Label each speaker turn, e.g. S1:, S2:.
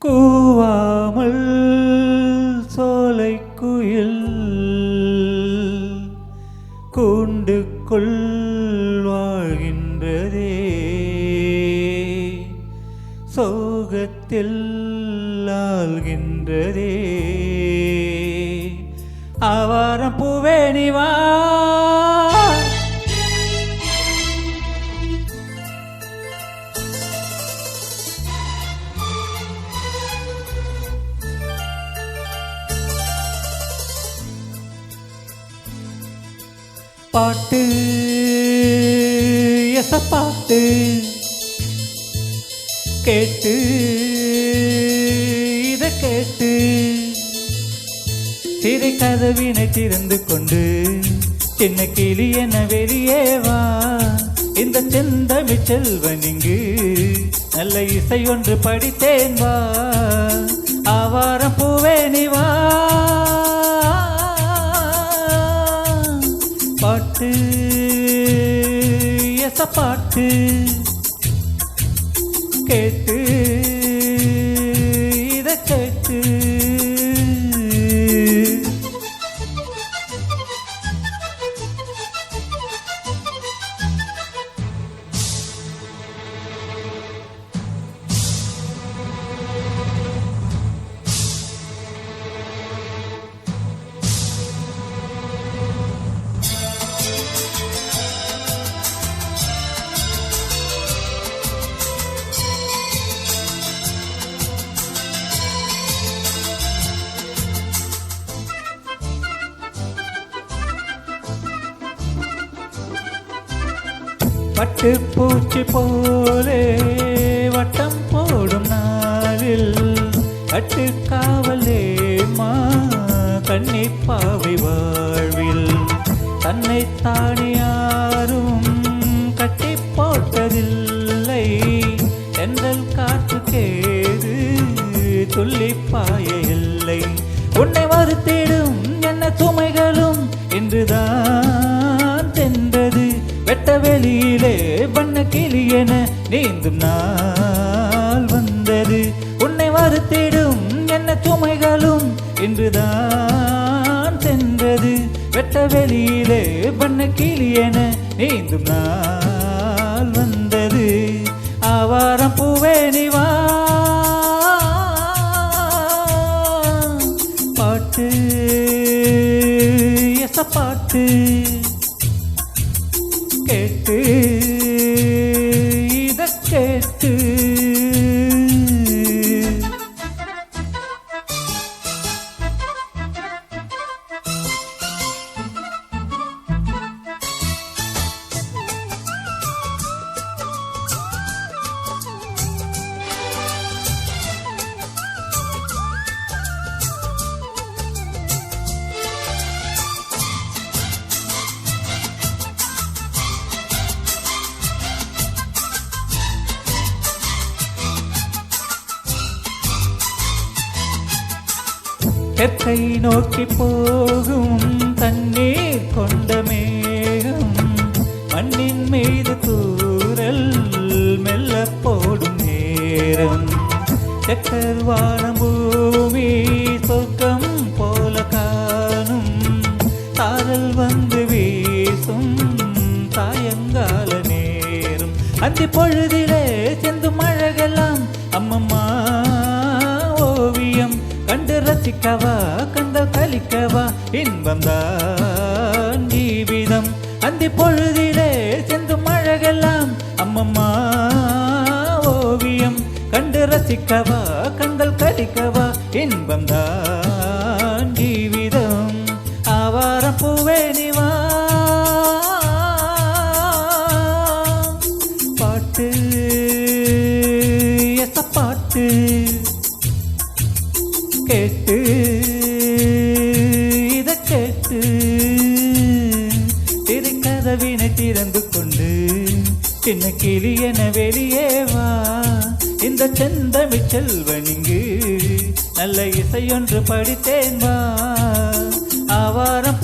S1: கூவாமல் சோலைக்குயில் கூண்டுக்குள் வாழ்கின்றதே, சோகத்தில் ஆள்கின்றதே. ஆவாரம் பூவே நீ வா, பாட்டு எசப்பாட்டு கேட்டு இத கேட்டு திரை கதவினை திறந்து கொண்டு சின்ன கிளி என வெளியே வா. இந்த செந்தமிழ் செல்வன் இங்கு நல்ல இசை ஒன்று படித்தேன் வா. ஆவாரம் பூவே நீ வா, பாட்டு எசப்பாட்டு கேட்டு இத கேட்டு. பட்டு பூச்சி போலே வட்டம் போடும் நாளில் கட்டு காவலே மா கண்ணி பாவை வாழ்வில் தன்னை தானே யாரும் கட்டி போட்டதில்லை. தென்றல் காற்று கேது துள்ளி பாய இல்லை. உன்னை வருத்திடும் என்ன சுமைகளும் என்றுதான் தென்றது. வெட்ட வெளியிலே வண்ண கிளி என நீந்தும் நாள் வந்தது. உன்னை வருத்திடும் என்ன சுமைகளும் என்றுதான் சென்றது. வெட்ட வெளியிலே வண்ண கிளி என நீந்தும் நாள் வந்தது. ஆவாரம் பூவே நீ வா, பாட்டு எசப்பாட்டு கேட்டு இத கேட்டு. தெற்கை நோக்கி போகும் தண்ணீர் கொண்ட மேகம் மண்ணின் மீது தூறல் மெல்ல போடும் நேரம். தெக்கர் வானம் பூமி சொர்க்கம் போல காணும். தாரல் வந்து வீசும் சாயங்கால நேரம். அந்தி பொழுதிலே செந்தும் அழகெல்லாம் அம்மம்மா ஓவியம் கண்டு ரசிக்கவா கண்கள் கலிக்கவா இன்பம்தான் ஜீவிதம். அந்தி பொழுதிலே செந்தும் அழகெல்லாம் அம்மம்மா ஓவியம் கண்டு ரசிக்கவா கண்கள் கலிக்கவா இன்பம்தான் ஜீவிதம். ஆவாரம் பூவே நீ வா, பாட்டு எசப்பாட்டு கேட்டு இத கேட்டு. திரை கதவினை திறந்து கொண்டு சின்ன கிளி என வெளியே வா. இந்த செந்தமிழ் செல்வன் இங்கு நல்ல இசையொன்று படித்தேன் வா. ஆவாரம்